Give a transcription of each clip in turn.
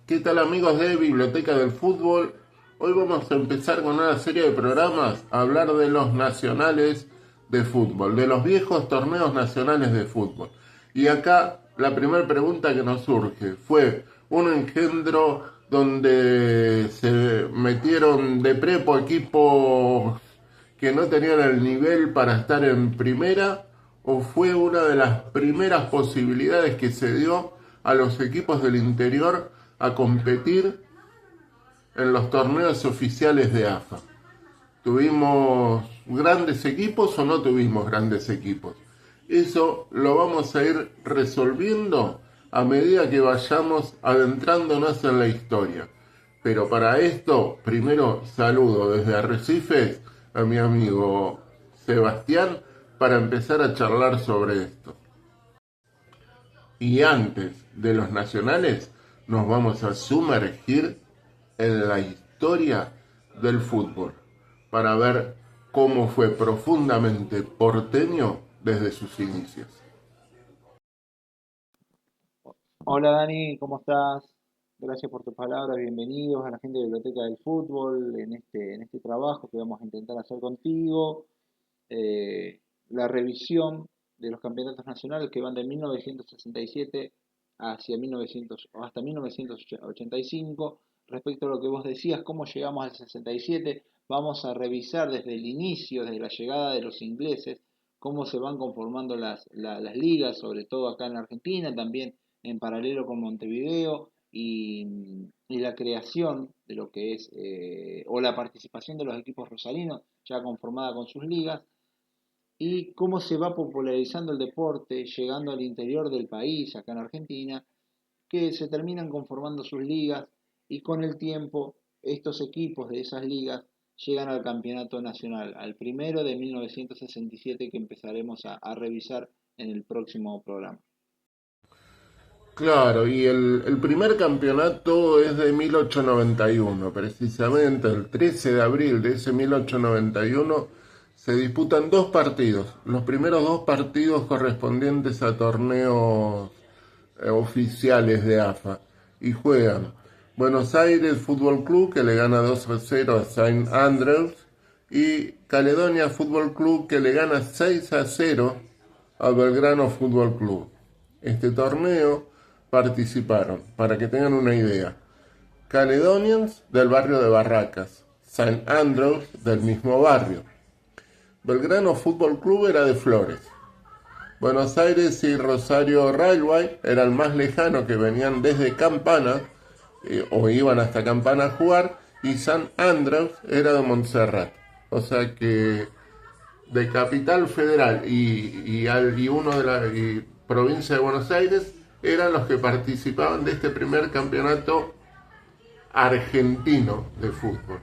¿Qué tal amigos de Biblioteca del Fútbol? Hoy vamos a empezar con una serie de programas a hablar de los nacionales de fútbol, de los viejos torneos nacionales de fútbol. Y acá la primera pregunta que nos surge fue un engendro donde se metieron de prepo equipos que no tenían el nivel para estar en primera, o fue una de las primeras posibilidades que se dio a los equipos del interior a competir en los torneos oficiales de AFA. ¿Tuvimos grandes equipos o no tuvimos grandes equipos? Eso lo vamos a ir resolviendo a medida que vayamos adentrándonos en la historia. Pero para esto, primero saludo desde Arrecifes a mi amigo Sebastián para empezar a charlar sobre esto. Y antes de los nacionales, nos vamos a sumergir en la historia del fútbol para ver cómo fue profundamente porteño desde sus inicios. Hola Dani, ¿cómo estás? Gracias por tus palabras, bienvenidos a la gente de Biblioteca del Fútbol en este trabajo que vamos a intentar hacer contigo. eh, la revisión de los campeonatos nacionales que van de 1967 hacia 1900, o hasta 1985. Respecto a lo que vos decías, cómo llegamos al 67, vamos a revisar desde el inicio, desde la llegada de los ingleses, cómo se van conformando las ligas, sobre todo acá en Argentina, también en paralelo con Montevideo, y la creación de lo que es, o la participación de los equipos rosarinos, ya conformada con sus ligas, y cómo se va popularizando el deporte, llegando al interior del país, acá en Argentina, que se terminan conformando sus ligas y con el tiempo estos equipos de esas ligas llegan al campeonato nacional, al primero de 1967 que empezaremos a revisar en el próximo programa. Claro, y el primer campeonato es de 1891, precisamente el 13 de abril de ese 1891 se disputan dos partidos, los primeros dos partidos correspondientes a torneos oficiales de AFA, y juegan Buenos Aires Fútbol Club, que le gana 2-0 a Saint Andrews, y Caledonia Fútbol Club, que le gana 6-0 a Belgrano Fútbol Club. Este torneo participaron, para que tengan una idea, Caledonians del barrio de Barracas, Saint Andrews del mismo barrio. Belgrano Fútbol Club era de Flores. Buenos Aires y Rosario Railway era el más lejano, que venían desde Campana o iban hasta Campana a jugar, y San Andrews era de Montserrat. O sea que de Capital Federal y uno de la provincia de Buenos Aires eran los que participaban de este primer campeonato argentino de fútbol.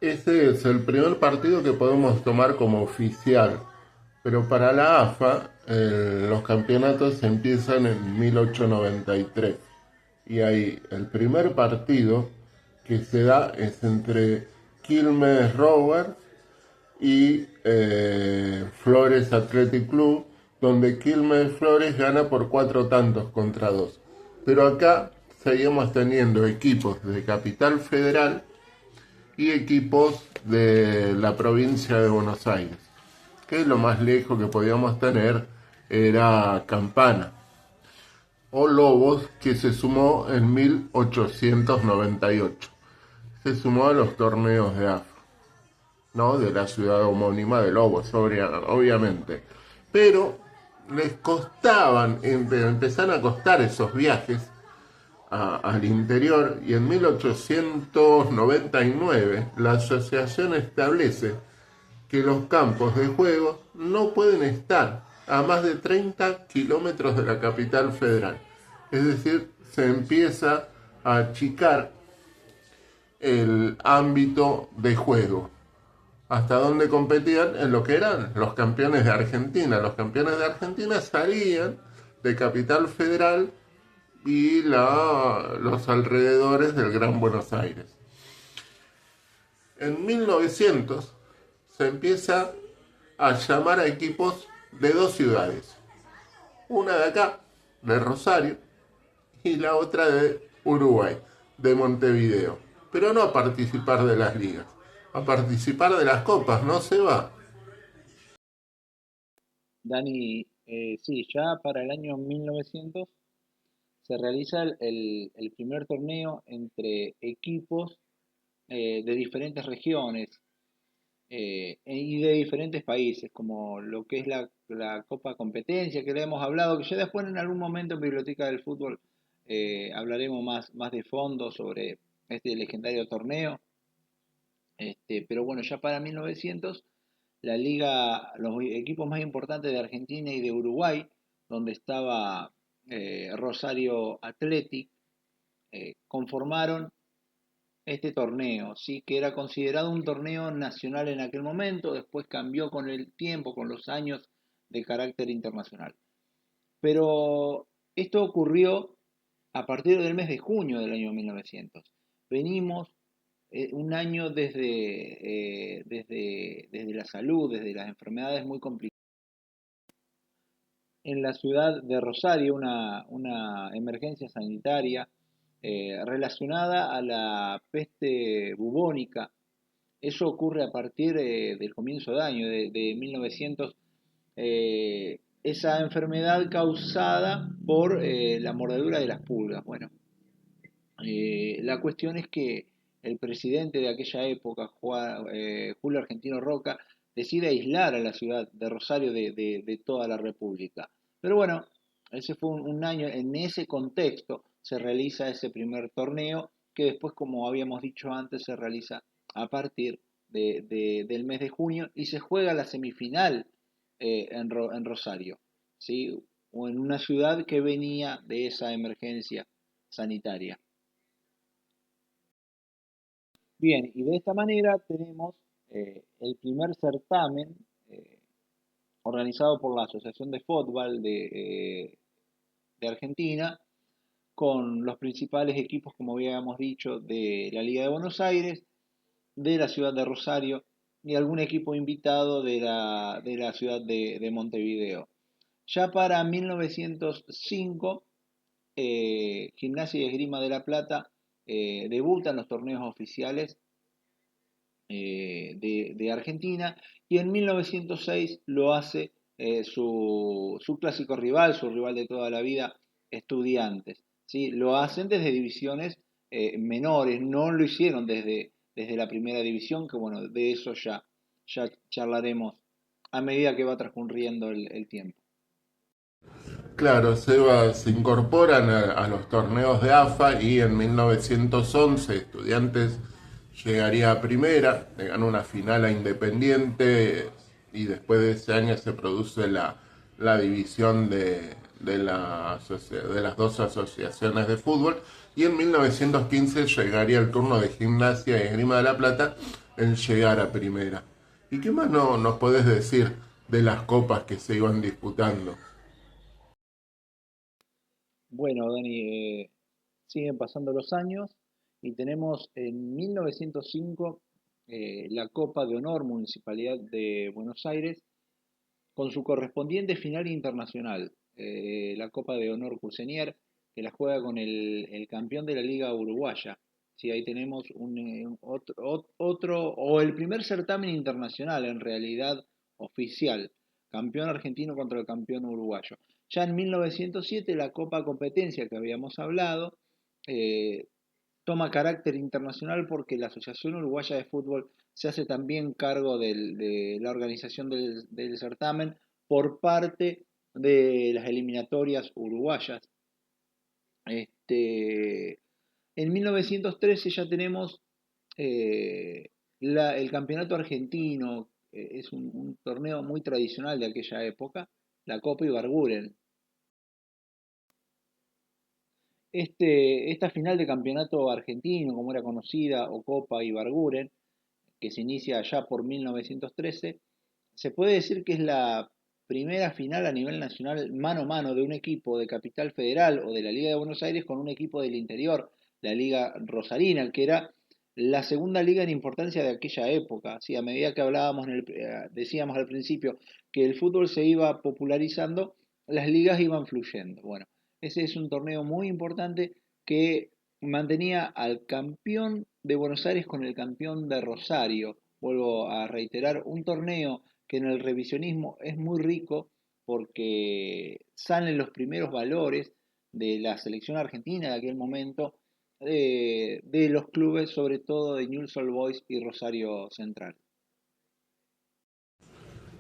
Ese es el primer partido que podemos tomar como oficial, pero para la AFA los campeonatos empiezan en 1893 y ahí el primer partido que se da es entre Quilmes Rovers y Flores Athletic Club, donde Quilmes Flores gana por 4 tantos contra 2. Pero acá seguimos teniendo equipos de Capital Federal y equipos de la provincia de Buenos Aires, que lo más lejos que podíamos tener era Campana, o Lobos, que se sumó en 1898. Se sumó a los torneos de AFA, ¿no? De la ciudad homónima de Lobos, obviamente. Pero les costaban, empezaron a costar esos viajes al interior, y en 1899 la asociación establece que los campos de juego no pueden estar a más de 30 kilómetros de la capital federal. Es decir, se empieza a achicar el ámbito de juego. Hasta donde competían en lo que eran los campeones de Argentina. Los campeones de Argentina salían de Capital Federal y los alrededores del Gran Buenos Aires. En 1900 se empieza a llamar a equipos de dos ciudades. Una de acá, de Rosario, y la otra de Uruguay, de Montevideo. Pero no a participar de las ligas, a participar de las copas, ¿no se va? Dani, sí, ya para el año 1900 se realiza el primer torneo entre equipos de diferentes regiones y de diferentes países, como lo que es la Copa Competencia, que le hemos hablado, que ya después en algún momento en Biblioteca del Fútbol hablaremos más de fondo sobre este legendario torneo. Pero bueno, ya para 1900 la liga, los equipos más importantes de Argentina y de Uruguay, donde estaba Rosario Athletic, conformaron este torneo, sí, que era considerado un torneo nacional en aquel momento, después cambió con el tiempo, con los años, de carácter internacional. Pero esto ocurrió a partir del mes de junio del año 1900. Venimos un año desde la salud, desde las enfermedades muy complicadas. En la ciudad de Rosario, una emergencia sanitaria relacionada a la peste bubónica. Eso ocurre a partir del comienzo de año, de 1900. Esa enfermedad causada por la mordedura de las pulgas. Bueno, la cuestión es que el presidente de aquella época, Julio Argentino Roca, decide aislar a la ciudad de Rosario de toda la República. Pero bueno, ese fue un año, en ese contexto se realiza ese primer torneo que después, como habíamos dicho antes, se realiza a partir del mes de junio y se juega la semifinal en Rosario, ¿sí? O en una ciudad que venía de esa emergencia sanitaria. Bien, y de esta manera tenemos el primer certamen eh, organizado por la Asociación de Fútbol de Argentina, con los principales equipos, como habíamos dicho, de la Liga de Buenos Aires, de la ciudad de Rosario y algún equipo invitado de la ciudad de Montevideo. Ya para 1905, Gimnasia y Esgrima de la Plata debutan los torneos oficiales de Argentina, y en 1906 lo hace su clásico rival, su rival de toda la vida, Estudiantes. ¿Sí? Lo hacen desde divisiones menores, no lo hicieron desde la primera división, que bueno, de eso ya charlaremos a medida que va transcurriendo el tiempo. Claro, se incorporan a los torneos de AFA y en 1911 Estudiantes llegaría a primera, le ganó una final a Independiente y después de ese año se produce la división de las dos asociaciones de fútbol y en 1915 llegaría el turno de Gimnasia y Esgrima de la Plata en llegar a primera. ¿Y qué más no, nos podés decir de las copas que se iban disputando? Bueno, Dani, siguen pasando los años y tenemos en 1905 la Copa de Honor Municipalidad de Buenos Aires con su correspondiente final internacional, la Copa de Honor Crucenier, que la juega con el campeón de la Liga Uruguaya. Sí, ahí tenemos otro, o el primer certamen internacional en realidad oficial, campeón argentino contra el campeón uruguayo. Ya en 1907 la Copa Competencia que habíamos hablado eh, toma carácter internacional porque la Asociación Uruguaya de Fútbol se hace también cargo de la organización del certamen por parte de las eliminatorias uruguayas. Este, en 1913 ya tenemos el campeonato argentino, es un torneo muy tradicional de aquella época, la Copa Ibarguren. Esta final de campeonato argentino, como era conocida, o Copa Ibarguren, que se inicia allá por 1913, se puede decir que es la primera final a nivel nacional mano a mano de un equipo de Capital Federal o de la Liga de Buenos Aires con un equipo del interior, la Liga Rosarina, que era la segunda liga en importancia de aquella época. ¿Sí? A medida que hablábamos, decíamos al principio que el fútbol se iba popularizando, las ligas iban fluyendo. Bueno, Ese es un torneo muy importante que mantenía al campeón de Buenos Aires con el campeón de Rosario. Vuelvo a reiterar, un torneo que en el revisionismo es muy rico porque salen los primeros valores de la selección argentina de aquel momento, de los clubes, sobre todo de Newell's Old Boys y Rosario Central.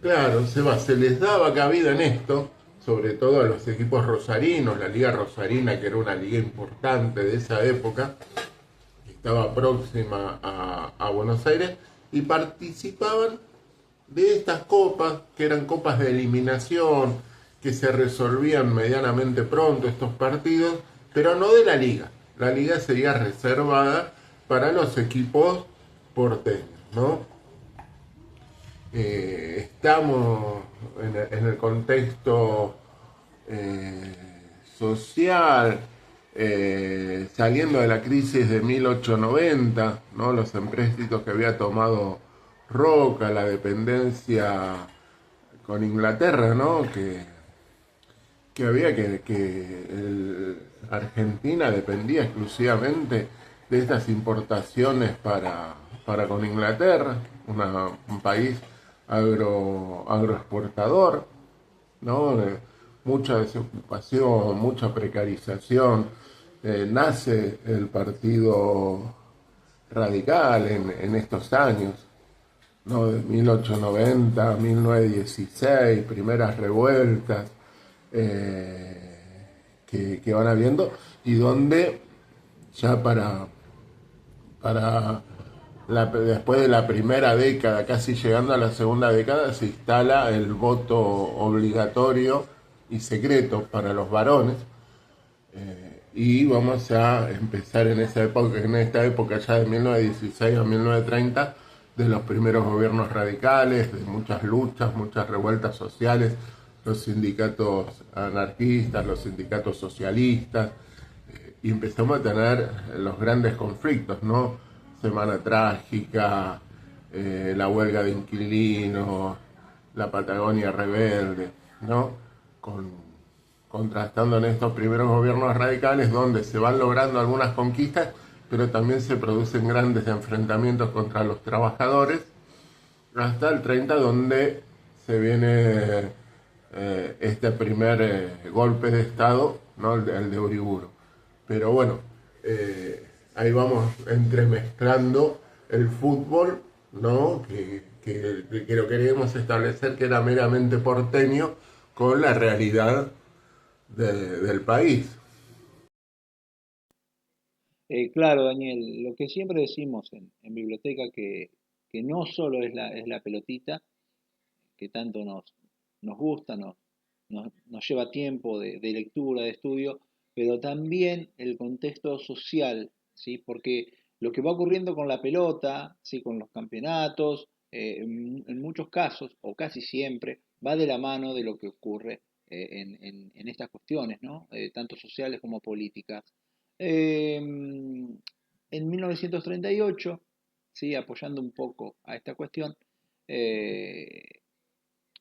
Claro, Seba, se les daba cabida en esto, sobre todo a los equipos rosarinos, la Liga Rosarina, que era una liga importante de esa época, que estaba próxima a Buenos Aires, y participaban de estas copas, que eran copas de eliminación, que se resolvían medianamente pronto estos partidos, pero no de la liga. La liga sería reservada para los equipos porteños, ¿no? Estamos en el contexto social, saliendo de la crisis de 1890, ¿no? Los empréstitos que había tomado Roca, la dependencia con Inglaterra, ¿no? Que había Argentina dependía exclusivamente de estas importaciones para con Inglaterra, un país agroexportador, ¿no? Mucha desocupación, mucha precarización. Nace el Partido Radical en estos años, ¿no? De 1890 a 1916, primeras revueltas que van habiendo, y donde ya para después de la primera década, casi llegando a la segunda década, se instala el voto obligatorio y secreto para los varones. Y vamos a empezar en esta época ya de 1916 a 1930, de los primeros gobiernos radicales, de muchas luchas, muchas revueltas sociales, los sindicatos anarquistas, los sindicatos socialistas, y empezamos a tener los grandes conflictos, ¿no? Semana Trágica, la huelga de inquilinos, la Patagonia rebelde, ¿no? Contrastando en estos primeros gobiernos radicales donde se van logrando algunas conquistas, pero también se producen grandes enfrentamientos contra los trabajadores, hasta el 30, donde se viene este primer golpe de Estado, ¿no? El de Uriburu. Pero bueno, ahí vamos entremezclando el fútbol, ¿no? Que lo queríamos establecer que era meramente porteño, con la realidad del país. Claro, Daniel, lo que siempre decimos en biblioteca que no solo es la pelotita, que tanto nos gusta, nos lleva tiempo de lectura, de estudio, pero también el contexto social, ¿sí? Porque lo que va ocurriendo con la pelota, ¿sí? Con los campeonatos, en muchos casos, o casi siempre, va de la mano de lo que ocurre en estas cuestiones, ¿no? Tanto sociales como políticas. En 1938, ¿sí? Apoyando un poco a esta cuestión, eh,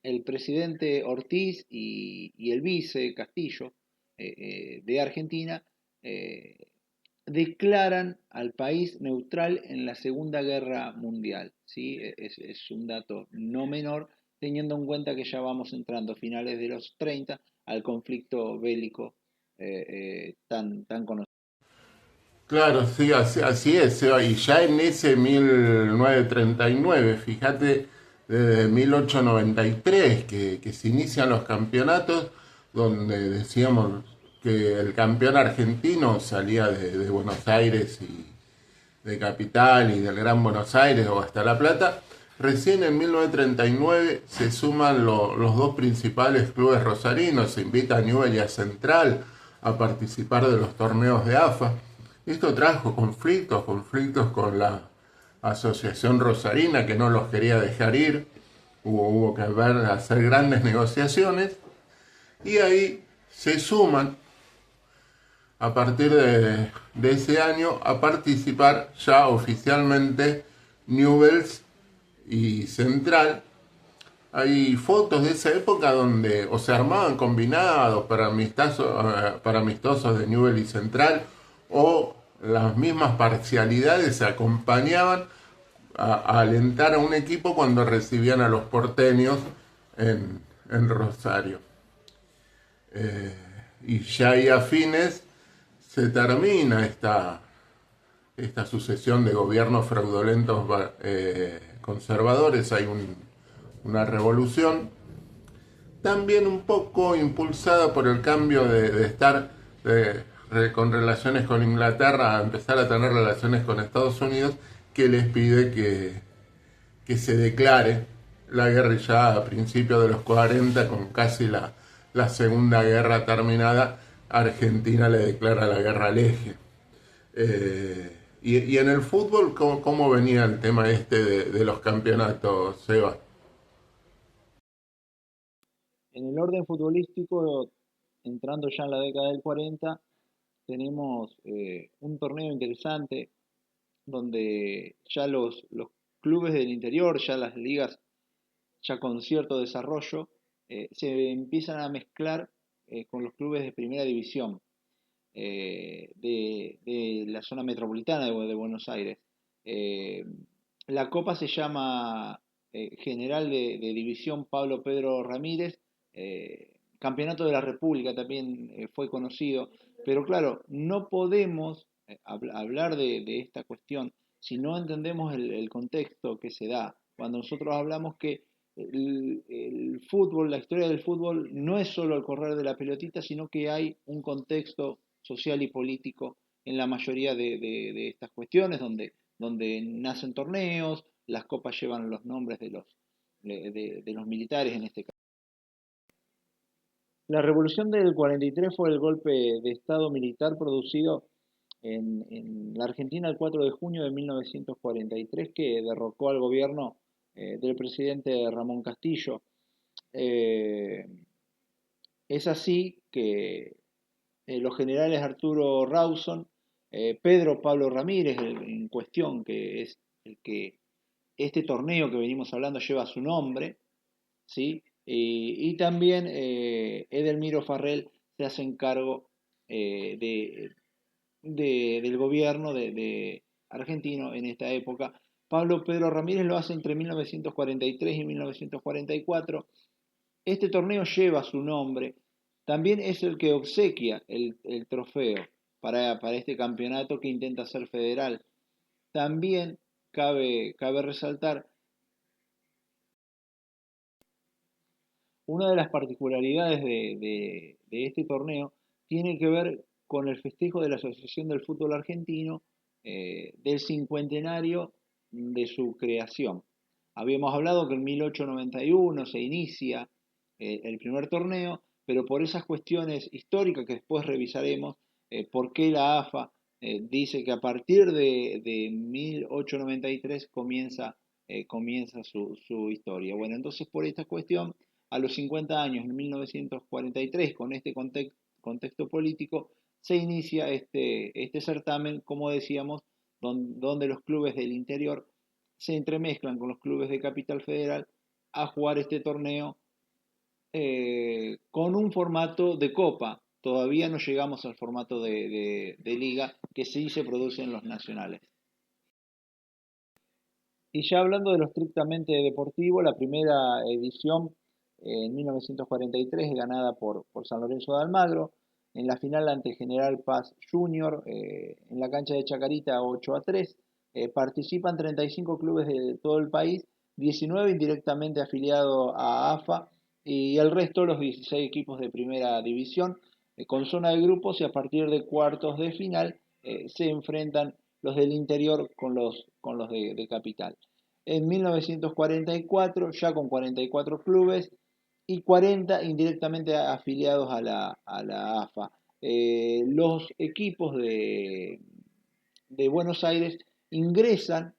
el presidente Ortiz y el vice Castillo de Argentina eh, declaran al país neutral en la Segunda Guerra Mundial. ¿Sí? Es un dato no menor, teniendo en cuenta que ya vamos entrando a finales de los 30 al conflicto bélico tan conocido. Claro, sí, así es, Seba. Y ya en ese 1939, fíjate, desde 1893 que se inician los campeonatos, donde decíamos que el campeón argentino salía de Buenos Aires y de Capital y del Gran Buenos Aires o hasta La Plata. Recién en 1939 se suman los dos principales clubes rosarinos, se invita a Newell's y a Central a participar de los torneos de AFA. Esto trajo conflictos con la Asociación Rosarina, que no los quería dejar ir. Hubo que hacer grandes negociaciones, y ahí se suman a partir de ese año a participar ya oficialmente Newell's y Central, hay fotos de esa época donde o se armaban combinados para amistosos de Newell y Central, o las mismas parcialidades se acompañaban a alentar a un equipo cuando recibían a los porteños en Rosario. Y ya ahí a fines se termina esta sucesión de gobiernos fraudulentos conservadores. Hay una revolución, también un poco impulsada por el cambio de estar con relaciones con Inglaterra a empezar a tener relaciones con Estados Unidos, que les pide que se declare la guerra. Ya a principios de los 40, con casi la Segunda Guerra terminada, Argentina le declara la guerra al eje. Y en el fútbol, ¿cómo venía el tema este de los campeonatos, Seba? En el orden futbolístico, entrando ya en la década del 40, tenemos un torneo interesante donde ya los clubes del interior, ya las ligas ya con cierto desarrollo, se empiezan a mezclar con los clubes de primera división de la zona metropolitana de Buenos Aires. Eh, la copa se llama General de División Pablo Pedro Ramírez. Campeonato de la República también fue conocido, pero claro, no podemos hablar de esta cuestión si no entendemos el contexto que se da. Cuando nosotros hablamos que el fútbol, la historia del fútbol no es solo el correr de la pelotita, sino que hay un contexto social y político en la mayoría de estas cuestiones, donde nacen torneos, las copas llevan los nombres de los militares en este caso. La revolución del 43 fue el golpe de Estado militar producido en la Argentina el 4 de junio de 1943, que derrocó al gobierno del presidente Ramón Castillo. Eh, es así que los generales Arturo Rawson, Pedro Pablo Ramírez, en cuestión, que es el que este torneo que venimos hablando lleva su nombre, ¿sí? Y también Edelmiro Farrell se hace cargo del gobierno de argentino en esta época. Pablo Pedro Ramírez lo hace entre 1943 y 1944. Este torneo lleva su nombre. También es el que obsequia el trofeo para este campeonato que intenta ser federal. También cabe resaltar una de las particularidades de este torneo tiene que ver con el festejo de la Asociación del Fútbol Argentino del cincuentenario de su creación. Habíamos hablado que en 1891 se inicia el primer torneo, pero por esas cuestiones históricas que después revisaremos, por qué la AFA dice que a partir de 1893 comienza su historia. Bueno, entonces por esta cuestión, a los 50 años, en 1943, con este contexto político, se inicia este certamen, como decíamos, donde los clubes del interior se entremezclan con los clubes de Capital Federal a jugar este torneo con un formato de copa. Todavía no llegamos al formato de liga que sí se produce en los nacionales. Y ya hablando de lo estrictamente deportivo, la primera edición en 1943 es ganada por San Lorenzo de Almagro, en la final ante General Paz Junior, en la cancha de Chacarita 8-3. Participan 35 clubes de todo el país, 19 indirectamente afiliados a AFA y el resto los 16 equipos de primera división, con zona de grupos, y a partir de cuartos de final se enfrentan los del interior con los de capital. En 1944, ya con 44 clubes y 40 indirectamente afiliados a la AFA. Los equipos de Buenos Aires ingresan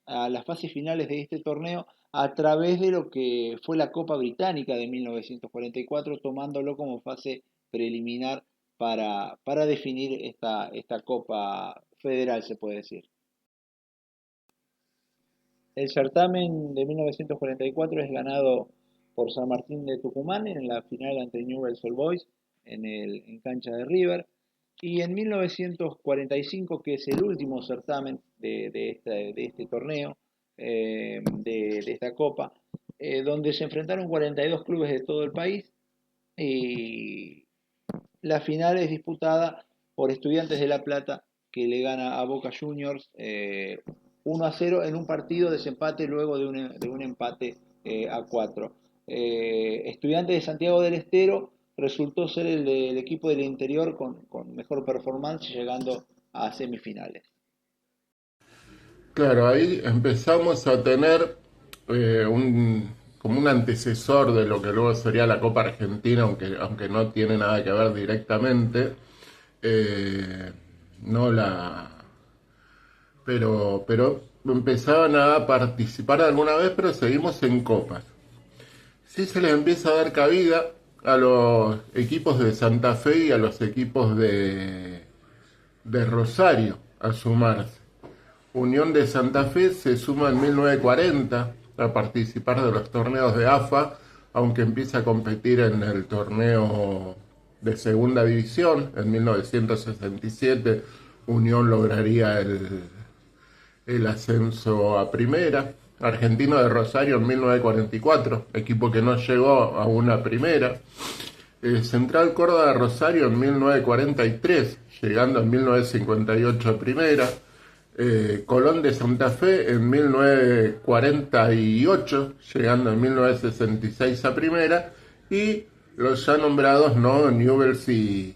a las fases finales de este torneo a través de lo que fue la Copa Británica de 1944, tomándolo como fase preliminar para definir esta Copa Federal, se puede decir. El certamen de 1944 es ganado por San Martín de Tucumán en la final ante Newell's Old Boys en cancha de River. Y en 1945, que es el último certamen de este torneo, de esta copa, donde se enfrentaron 42 clubes de todo el país, y la final es disputada por Estudiantes de La Plata, que le gana a Boca Juniors 1-0 en un partido de desempate luego de un empate a 4. Estudiantes de Santiago del Estero resultó ser el equipo del interior con mejor performance, llegando a semifinales. Claro, ahí empezamos a tener como un antecesor de lo que luego sería la Copa Argentina, aunque no tiene nada que ver directamente. eh, no la, pero empezaban a participar alguna vez, pero seguimos en copas. Sí se les empieza a dar cabida a los equipos de Santa Fe y a los equipos de Rosario a sumarse. Unión de Santa Fe se suma en 1940 a participar de los torneos de AFA, aunque empieza a competir en el torneo de segunda división. En 1967 Unión lograría el ascenso a primera. Argentino de Rosario en 1944, equipo que no llegó a una primera. Central Córdoba de Rosario en 1943, llegando en 1958 a primera. Colón de Santa Fe en 1948, llegando en 1966 a primera. Y los ya nombrados, ¿no?, Newell's y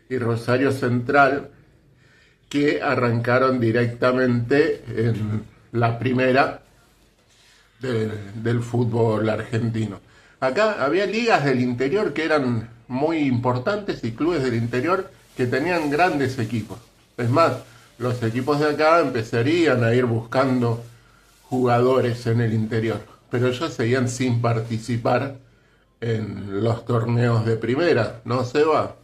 Rosario Central, que arrancaron directamente en la primera del fútbol argentino. Acá había ligas del interior que eran muy importantes y clubes del interior que tenían grandes equipos. Es más, los equipos de acá empezarían a ir buscando jugadores en el interior, pero ellos seguían sin participar en los torneos de primera, ¿no, Seba?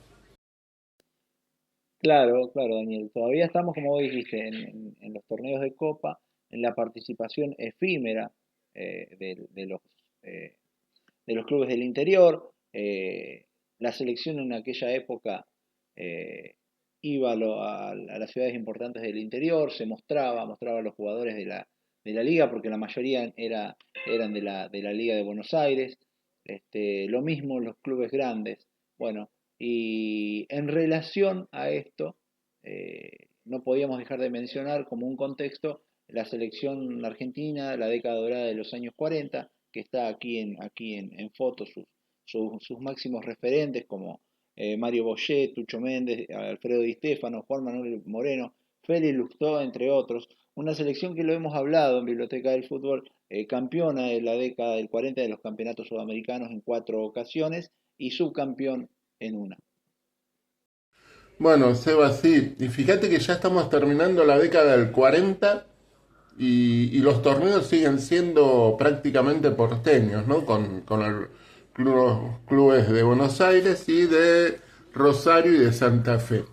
Claro, claro, Daniel. Todavía estamos, como vos dijiste, en los torneos de Copa, en la participación efímera eh, de los clubes del interior. La selección en aquella época eh, iba a las ciudades importantes del interior, se mostraba a los jugadores de la liga, porque la mayoría eran de la Liga de Buenos Aires. Lo mismo los clubes grandes. Bueno, y en relación a esto, no podíamos dejar de mencionar como un contexto la selección argentina, la década dorada de los años 40, que está en fotos sus máximos referentes como Mario Boyet, Tucho Méndez, Alfredo Di Stéfano, Juan Manuel Moreno, Félix Lustó, entre otros. Una selección que lo hemos hablado en Biblioteca del Fútbol, campeona de la década del 40 de los campeonatos sudamericanos en 4 ocasiones y subcampeón en una. Bueno, Seba, sí. Y fíjate que ya estamos terminando la década del 40 y los torneos siguen siendo prácticamente porteños, ¿no? Con clubes de Buenos Aires y de Rosario y de Santa Fe.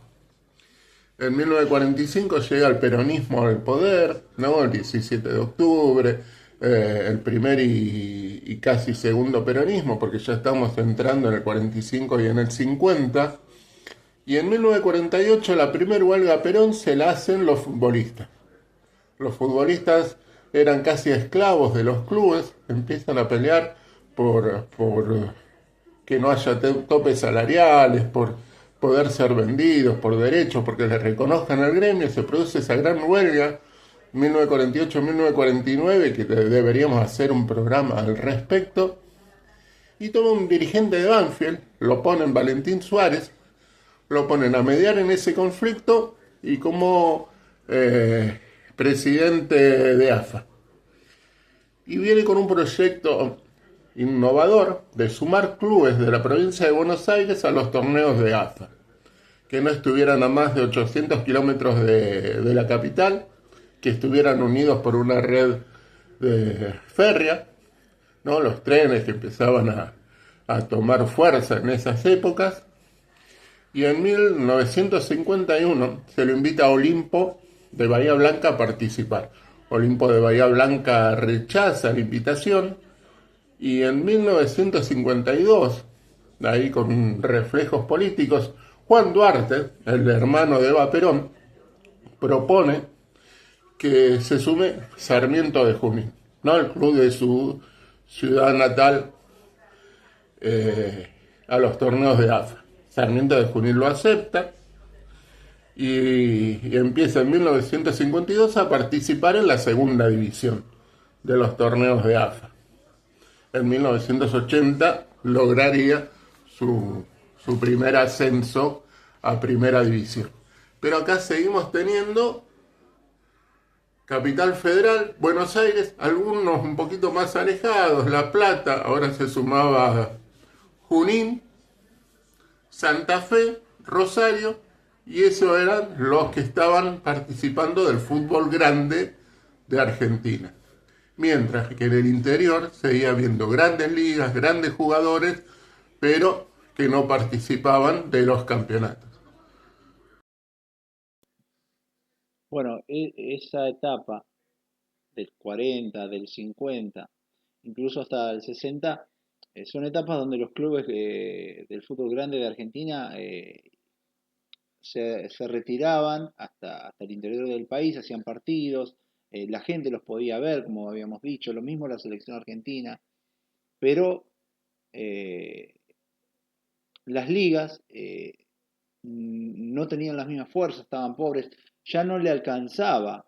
En 1945 llega el peronismo al poder, ¿no? El 17 de octubre, el primer y casi segundo peronismo, porque ya estamos entrando en el 45 y en el 50. Y en 1948 la primera huelga a Perón se la hacen los futbolistas. Los futbolistas eran casi esclavos de los clubes, empiezan a pelear por que no haya topes salariales, por poder ser vendidos, por derechos, porque les reconozcan al gremio. Se produce esa gran huelga 1948-1949, que deberíamos hacer un programa al respecto. Y toma un dirigente de Banfield, lo ponen Valentín Suárez, lo ponen a mediar en ese conflicto y como presidente de AFA. Y viene con un proyecto innovador de sumar clubes de la provincia de Buenos Aires a los torneos de AFA, que no estuvieran a más de 800 kilómetros de la capital, que estuvieran unidos por una red férrea, ¿no? Los trenes que empezaban a tomar fuerza en esas épocas. Y en 1951 se lo invita a Olimpo de Bahía Blanca a participar. Olimpo de Bahía Blanca rechaza la invitación Y en 1952, ahí con reflejos políticos, Juan Duarte, el hermano de Eva Perón, propone que se sume Sarmiento de Junín, ¿no? El club de su ciudad natal, a los torneos de AFA. Sarmiento de Junín lo acepta y empieza en 1952 a participar en la segunda división de los torneos de AFA. En 1980 lograría su primer ascenso a primera división. Pero acá seguimos teniendo Capital Federal, Buenos Aires, algunos un poquito más alejados, La Plata, ahora se sumaba Junín, Santa Fe, Rosario, y esos eran los que estaban participando del fútbol grande de Argentina. Mientras que en el interior seguía habiendo grandes ligas, grandes jugadores, pero que no participaban de los campeonatos. Bueno, esa etapa del 40, del 50, incluso hasta el 60, son etapas donde los clubes del fútbol grande de Argentina se retiraban hasta el interior del país, hacían partidos, la gente los podía ver, como habíamos dicho, lo mismo la selección argentina, pero eh, las ligas no tenían las mismas fuerzas, estaban pobres, ya no le alcanzaba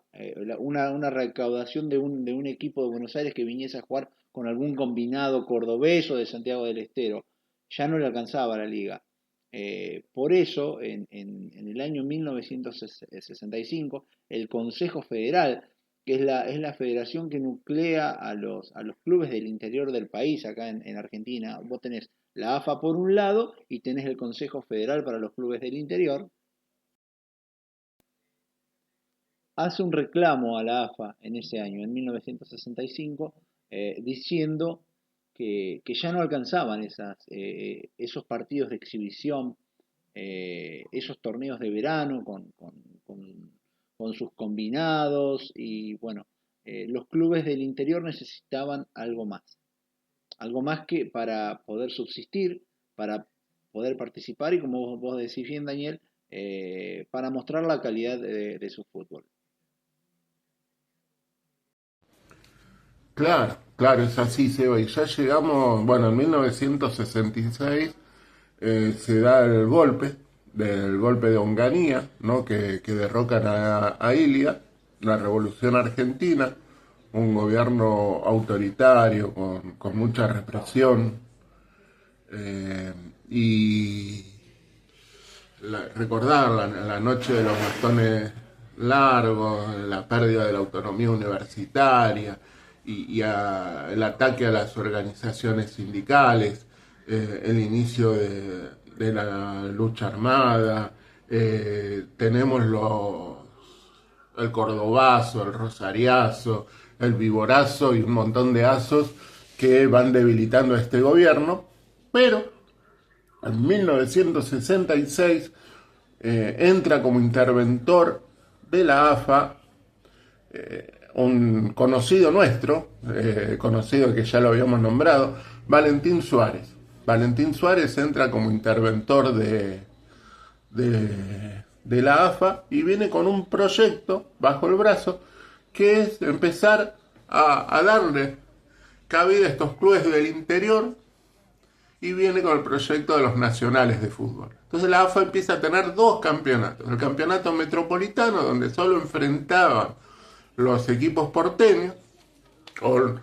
una recaudación de un equipo de Buenos Aires que viniese a jugar con algún combinado cordobés o de Santiago del Estero, ya no le alcanzaba a la liga. Por eso, en el año 1965, el Consejo Federal, que es la federación que nuclea a los clubes del interior del país, acá en Argentina, vos tenés la AFA por un lado y tenés el Consejo Federal para los clubes del interior, hace un reclamo a la AFA en ese año, en 1965, diciendo que ya no alcanzaban esos partidos de exhibición, esos torneos de verano con sus combinados y bueno, los clubes del interior necesitaban algo más que para poder subsistir, para poder participar y como vos decís bien, Daniel, para mostrar la calidad de su fútbol. Claro, claro, es así, Seba. Y ya llegamos, bueno, en 1966 se da el golpe, del golpe de Onganía, ¿no? Que derrocan a Ilia, la Revolución Argentina, un gobierno autoritario con mucha represión. Y recordar la noche de los bastones largos, la pérdida de la autonomía universitaria y el ataque a las organizaciones sindicales, el inicio de la lucha armada, tenemos el cordobazo, el rosariazo, el viborazo y un montón de azos que van debilitando a este gobierno, pero en 1966 entra como interventor de la AFA un conocido nuestro, conocido que ya lo habíamos nombrado, Valentín Suárez. Valentín Suárez entra como interventor de la AFA y viene con un proyecto bajo el brazo que es empezar a darle cabida a estos clubes del interior y viene con el proyecto de los nacionales de fútbol. Entonces la AFA empieza a tener dos campeonatos. El campeonato metropolitano, donde solo enfrentaban los equipos porteños, o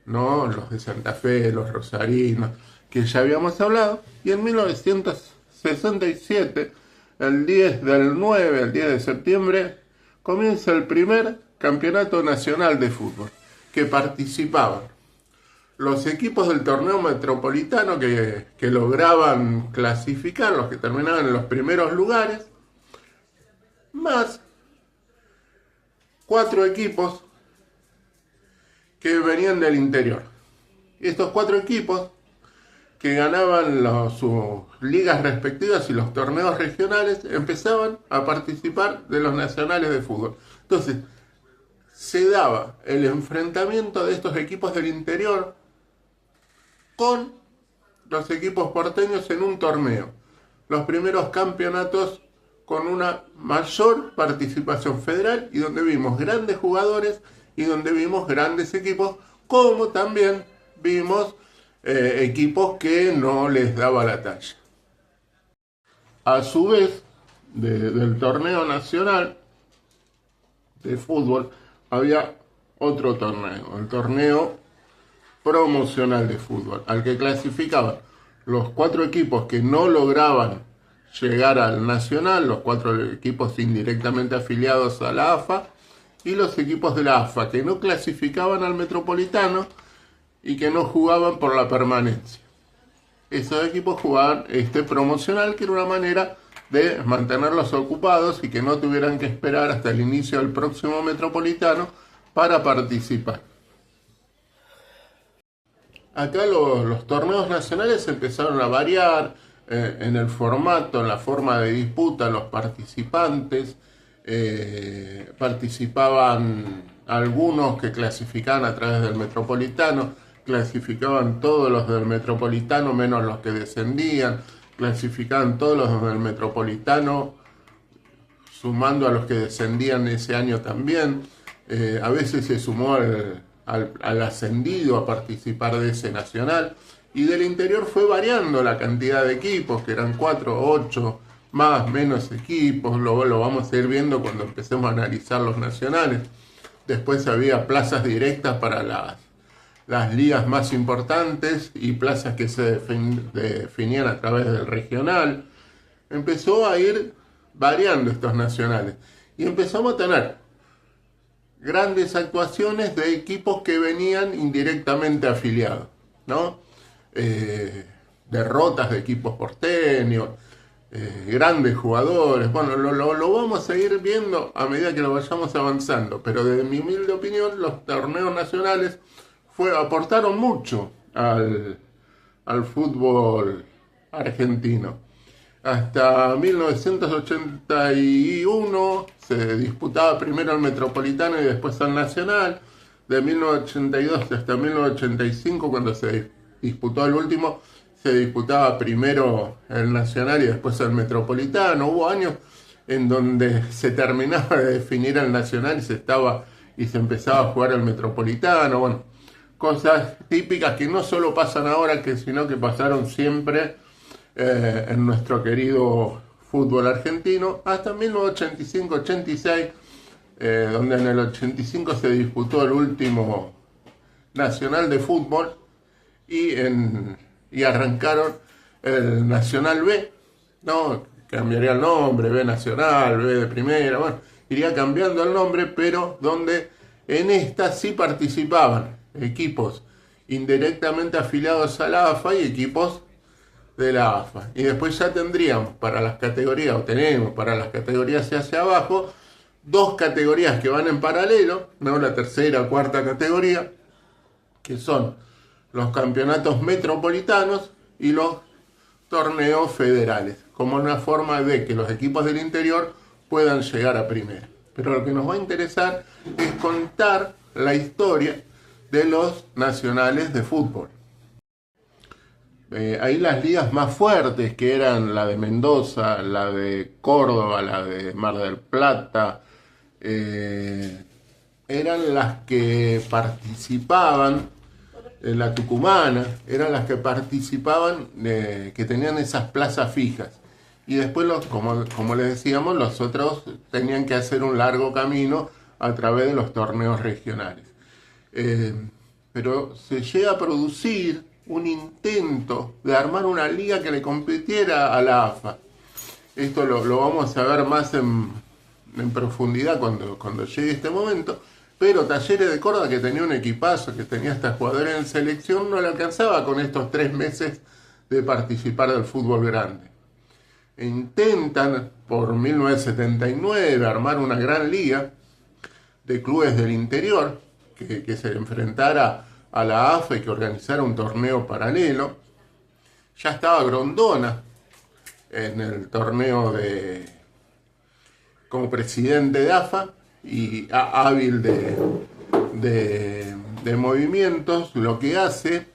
no los de Santa Fe, los rosarinos, que ya habíamos hablado, y en 1967, el 10 del 9, el 10 de septiembre, comienza el primer campeonato nacional de fútbol, que participaban los equipos del torneo metropolitano que lograban clasificar, los que terminaban en los primeros lugares, más 4 equipos que venían del interior. Estos 4 equipos que ganaban sus ligas respectivas y los torneos regionales empezaban a participar de los nacionales de fútbol. Entonces, se daba el enfrentamiento de estos equipos del interior con los equipos porteños en un torneo. Los primeros campeonatos con una mayor participación federal y donde vimos grandes jugadores y donde vimos grandes equipos, como también vimos equipos que no les daba la talla. A su vez, del torneo nacional de fútbol, había otro torneo, el torneo promocional de fútbol, al que clasificaban los 4 equipos que no lograban llegar al nacional, los 4 equipos indirectamente afiliados a la AFA, y los equipos de la AFA que no clasificaban al Metropolitano y que no jugaban por la permanencia. Esos equipos jugaban este promocional, que era una manera de mantenerlos ocupados y que no tuvieran que esperar hasta el inicio del próximo Metropolitano para participar. Acá los torneos nacionales empezaron a variar en el formato, en la forma de disputa, los participantes. Participaban algunos que clasificaban a través del Metropolitano, clasificaban todos los del Metropolitano menos los que descendían, clasificaban todos los del Metropolitano sumando a los que descendían ese año también. A veces se sumó al ascendido a participar de ese nacional, y del interior fue variando la cantidad de equipos, que eran 4, 8, más, menos equipos. Lo vamos a ir viendo cuando empecemos a analizar los nacionales. Después había plazas directas para las ligas más importantes y plazas que se definían a través del regional. Empezó a ir variando estos nacionales y empezamos a tener grandes actuaciones de equipos que venían indirectamente afiliados, ¿no? Derrotas de equipos porteños, grandes jugadores. Bueno, lo vamos a ir viendo a medida que lo vayamos avanzando, pero desde mi humilde opinión, los torneos nacionales aportaron mucho al fútbol argentino. Hasta 1981 se disputaba primero el Metropolitano y después el Nacional. De 1982 hasta 1985, cuando se disputó el último, se disputaba primero el Nacional y después el Metropolitano. Hubo años en donde se terminaba de definir el Nacional y se empezaba a jugar el Metropolitano. Bueno, cosas típicas que no solo pasan ahora, sino que pasaron siempre en nuestro querido fútbol argentino, hasta 1985-86, donde en el 85 se disputó el último Nacional de Fútbol y arrancaron el Nacional B, ¿no? Cambiaría el nombre, B Nacional, B de Primera, bueno, iría cambiando el nombre, pero donde en esta sí participaban equipos indirectamente afiliados a la AFA y equipos de la AFA. Y después ya tendríamos para las categorías, o tenemos para las categorías hacia abajo, 2 categorías que van en paralelo, ¿no? La tercera o cuarta categoría, que son los campeonatos metropolitanos y los torneos federales, como una forma de que los equipos del interior puedan llegar a primera. Pero lo que nos va a interesar es contar la historia de los nacionales de fútbol. Ahí las ligas más fuertes, que eran la de Mendoza, la de Córdoba, la de Mar del Plata, eran las que participaban, la tucumana, eran las que participaban, que tenían esas plazas fijas. Y después, como les decíamos, los otros tenían que hacer un largo camino a través de los torneos regionales. Pero se llega a producir un intento de armar una liga que le competiera a la AFA. Esto lo vamos a ver más en profundidad cuando llegue este momento, pero Talleres de Córdoba, que tenía un equipazo, que tenía hasta jugadores en selección, no le alcanzaba con estos 3 meses de participar del fútbol grande. Intentan por 1979 armar una gran liga de clubes del interior que se enfrentara a la AFA y que organizara un torneo paralelo. Ya estaba Grondona en el torneo como presidente de AFA y hábil de movimientos. Lo que hace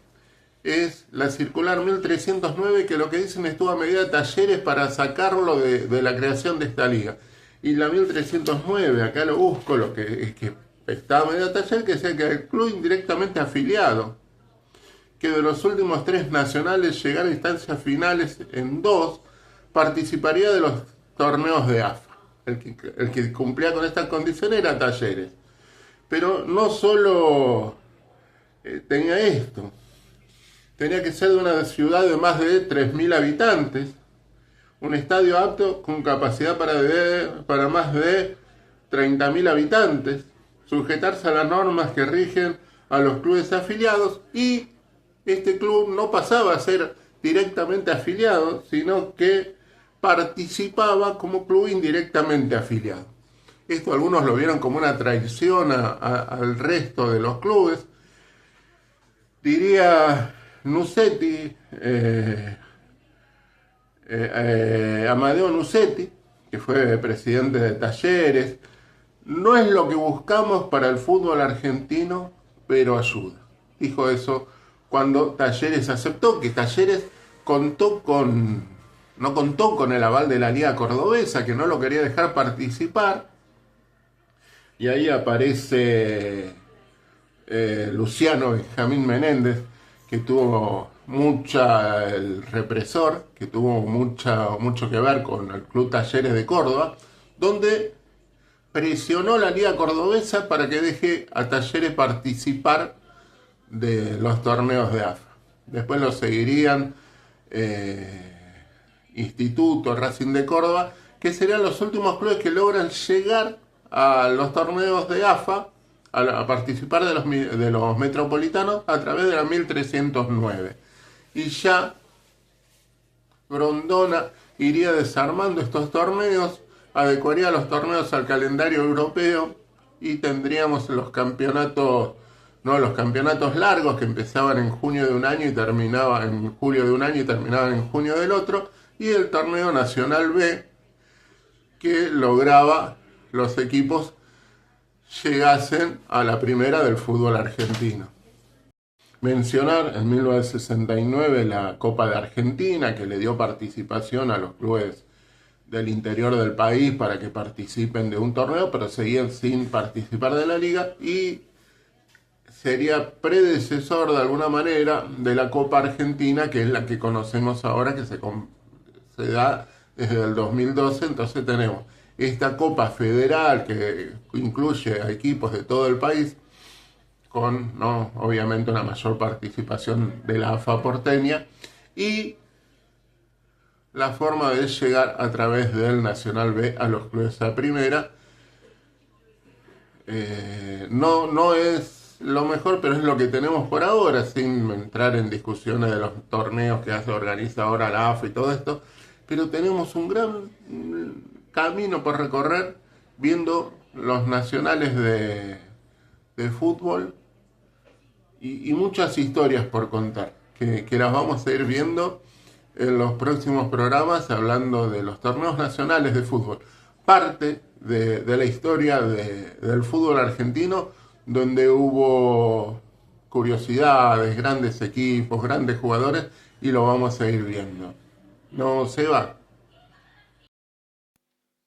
es la circular 1309, que lo que dicen estuvo a medida de Talleres para sacarlo de la creación de esta liga. Y la 1309, acá lo busco, lo que es que estaba a medida de Talleres, que decía que el club indirectamente afiliado, que de los últimos 3 nacionales llegar a instancias finales en 2, participaría de los torneos de AFA. El que cumplía con estas condiciones era Talleres. Pero no solo tenía esto, tenía que ser de una ciudad de más de 3.000 habitantes, un estadio apto con capacidad para más de 30.000 habitantes, sujetarse a las normas que rigen a los clubes afiliados, y este club no pasaba a ser directamente afiliado, sino que participaba como club indirectamente afiliado. Esto algunos lo vieron como una traición al resto de los clubes. Diría Nucetti, Amadeo Nucetti, que fue presidente de Talleres: no es lo que buscamos para el fútbol argentino, pero ayuda. Dijo eso cuando Talleres aceptó, que Talleres no contó con el aval de la Liga Cordobesa, que no lo quería dejar participar. Y ahí aparece Luciano Benjamín Menéndez, que tuvo el represor, que tuvo mucho que ver con el Club Talleres de Córdoba, donde presionó la Liga Cordobesa para que deje a Talleres participar de los torneos de AFA. Después lo seguirían Instituto, Racing de Córdoba, que serían los últimos clubes que logran llegar a los torneos de AFA, a participar de los metropolitanos a través de la 1309. Y ya Grondona iría desarmando estos torneos, adecuaría los torneos al calendario europeo, y tendríamos los campeonatos largos, que empezaban en junio de un año y terminaban en julio de un año y terminaban en junio del otro, y el torneo Nacional B, que lograba los equipos llegasen a la primera del fútbol argentino. Mencionar en 1969 la Copa de Argentina, que le dio participación a los clubes del interior del país para que participen de un torneo, pero seguían sin participar de la liga, y sería predecesor de alguna manera de la Copa Argentina, que es la que conocemos ahora, que se da desde el 2012. Entonces tenemos esta Copa Federal, que incluye a equipos de todo el país, con obviamente una mayor participación de la AFA porteña, y la forma de llegar a través del Nacional B a los clubes a primera. No es lo mejor, pero es lo que tenemos por ahora, sin entrar en discusiones de los torneos que organiza ahora la AFA y todo esto. Pero tenemos un gran camino por recorrer, viendo los nacionales de fútbol, y muchas historias por contar, que las vamos a ir viendo en los próximos programas, hablando de los torneos nacionales de fútbol, parte de la historia del fútbol argentino, donde hubo curiosidades, grandes equipos, grandes jugadores, y lo vamos a ir viendo. ¿No, Seba?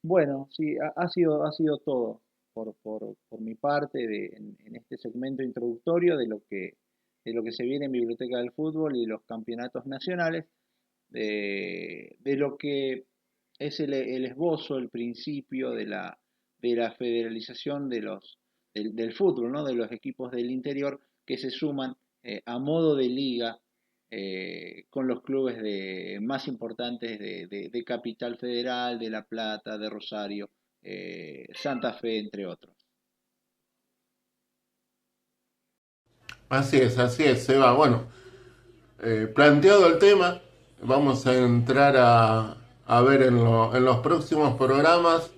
Bueno, sí, ha sido todo por mi parte en este segmento introductorio de lo que se viene en Biblioteca del Fútbol y los campeonatos nacionales, de lo que es el esbozo, el principio de la federalización del fútbol, ¿no? De los equipos del interior que se suman a modo de liga con los clubes más importantes de Capital Federal, de La Plata, de Rosario, Santa Fe, entre otros. Así es, Seba. Bueno, planteado el tema, vamos a entrar a ver en los próximos programas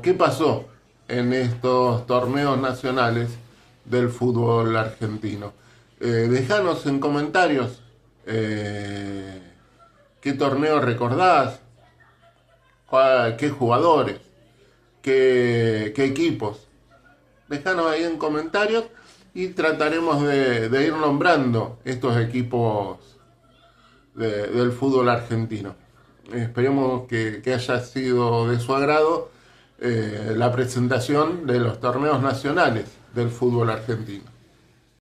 qué pasó en estos torneos nacionales del fútbol argentino. Dejanos en comentarios qué torneo recordás, qué jugadores, qué equipos. Dejanos ahí en comentarios, y trataremos de ir nombrando estos equipos del fútbol argentino. Esperemos que haya sido de su agrado la presentación de los torneos nacionales del fútbol argentino.